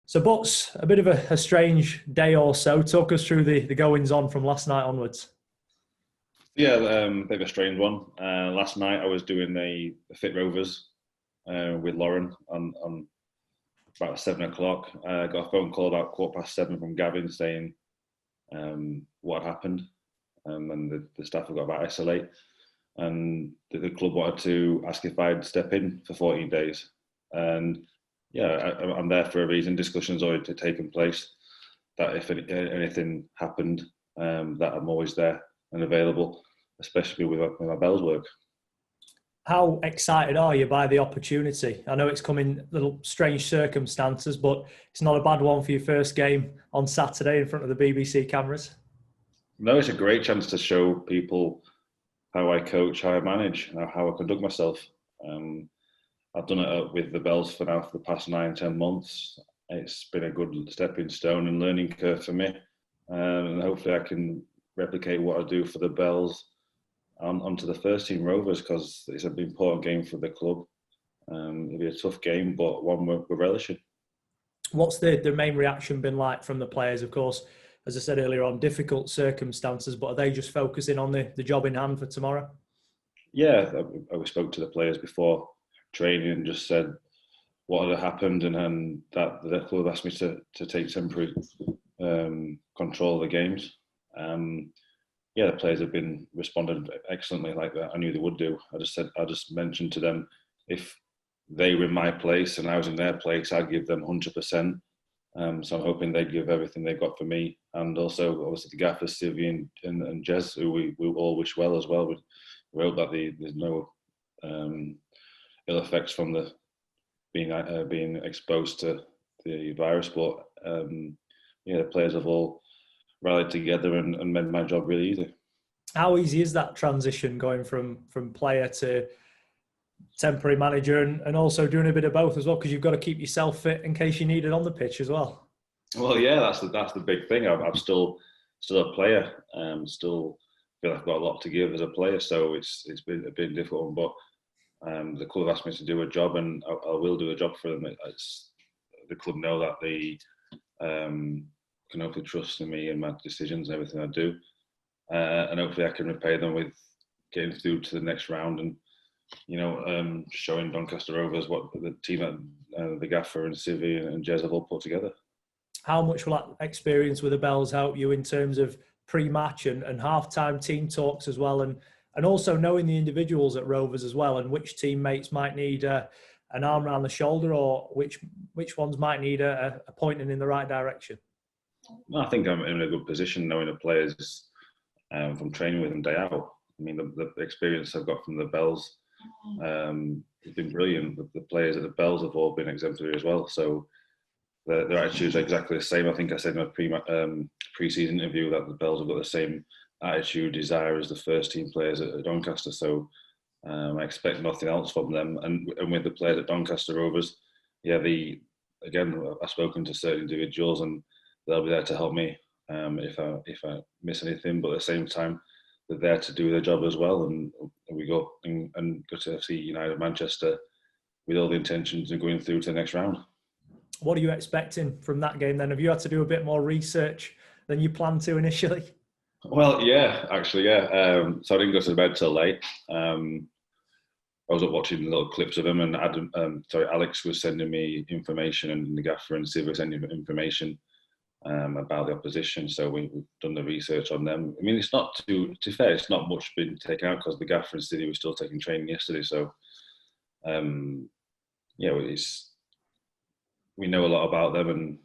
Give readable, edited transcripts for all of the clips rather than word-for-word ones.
So, Butts, a bit of a strange day or so. Talk us through the goings on from last night onwards. Yeah, bit of a strange one. Last night I was doing a Fit Rovers with Lauren on about 7 o'clock. I got a phone call about 7:15 from Gavin saying what happened, and the staff have got about isolate, and the club wanted to ask if I'd step in for 14 days. And yeah, I'm there for a reason. Discussions already taken place that if anything happened, that I'm always there and available, especially with my bells work. How excited are you by the opportunity? I know it's come in little strange circumstances, but it's not a bad one for your first game on Saturday in front of the BBC cameras. No, it's a great chance to show people how I coach, how I manage, how I conduct myself. Um, I've done it with the Bells for the past 9, 10 months. It's been a good stepping stone and learning curve for me, and hopefully I can replicate what I do for the Bells onto the first team Rovers, because it's an important game for the club. It'll be a tough game, but one we're relishing. What's the main reaction been like from the players? Of course, as I said earlier on, difficult circumstances, but are they just focusing on the job in hand for tomorrow? Yeah, I spoke to the players before training and just said what had happened, and then that the club asked me to take temporary control of the games. Yeah, the players have been responded excellently, like that. I knew they would do. I just mentioned to them, if they were in my place and I was in their place, I'd give them 100%. So I'm hoping they'd give everything they've got for me, and also obviously the gaffers, Sylvie and Jez, who we all wish well as well. We hope that there's no ill effects from the being exposed to the virus. But yeah, the players have all rallied together and made my job really easy. How easy is that transition going from player to temporary manager, and also doing a bit of both as well, because you've got to keep yourself fit in case you need it on the pitch as well? Well, yeah, that's the big thing. I'm still a player. Still feel like I've got a lot to give as a player, so it's been a bit difficult. But the club asked me to do a job, and I will do a job for them. The club know that they can hopefully trust in me and my decisions and everything I do, and hopefully I can repay them with getting through to the next round, and showing Doncaster Rovers what the team that the gaffer and Civi and Jez have all put together. How much will that experience with the Bells help you in terms of pre-match and half-time team talks as well, and also knowing the individuals at Rovers as well, and which teammates might need an arm around the shoulder, or which ones might need a pointing in the right direction? I think I'm in a good position knowing the players from training with them day out. I mean, the experience I've got from the Bells has been brilliant. The players at the Bells have all been exemplary as well. So their attitudes are exactly the same. I think I said in a pre-season interview that the Bells have got the same attitude, desire as the first team players at Doncaster. So I expect nothing else from them. And with the players at Doncaster Rovers, yeah, I've spoken to certain individuals, and they'll be there to help me if I miss anything. But at the same time, they're there to do their job as well. And we go and go to FC United Manchester with all the intentions of going through to the next round. What are you expecting from that game then? Have you had to do a bit more research than you planned to initially? Well, yeah, actually, yeah. So I didn't go to bed till late. I was up watching little clips of him, and Alex was sending me information, and the gaffer and Siv were sending me information about the opposition. So we've done the research on them. I mean, it's not to fair, it's not much been taken out because the gaffer and City were still taking training yesterday. So, yeah, we know a lot about them, and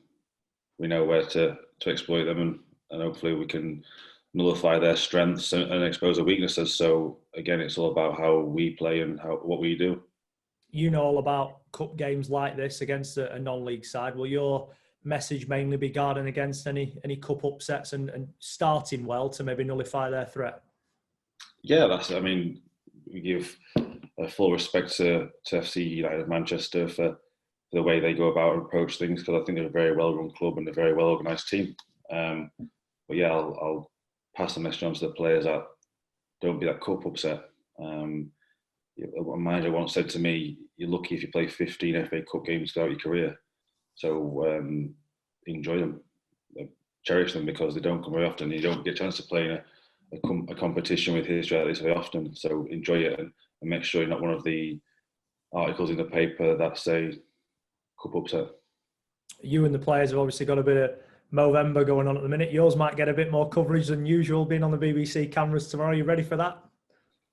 we know where to exploit them, and hopefully we can nullify their strengths and expose their weaknesses. So again, it's all about how we play and what we do. You know all about cup games like this against a non-league side. Will your message mainly be guarding against any cup upsets and starting well to maybe nullify their threat? Yeah, we give full respect to FC United Manchester for the way they go about and approach things, because I think they're a very well-run club and a very well-organised team. But yeah, I'll pass the message on to the players that don't be that cup upset. A manager once said to me, "You're lucky if you play 15 FA Cup games throughout your career." So enjoy them, cherish them, because they don't come very often. You don't get a chance to play in a competition with history like this very often. So enjoy it, and make sure you're not one of the articles in the paper that say cup upset. You and the players have obviously got a bit of Movember going on at the minute. Yours might get a bit more coverage than usual, being on the BBC cameras tomorrow. Are you ready for that?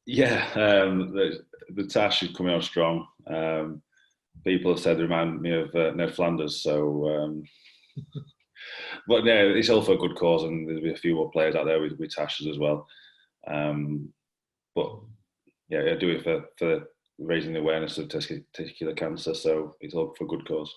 Yeah, the task is coming out strong. People have said they remind me of Ned Flanders, so but yeah, it's all for a good cause, and there'll be a few more players out there with tashes as well. But yeah, I do it for raising the awareness of testicular cancer, so it's all for a good cause.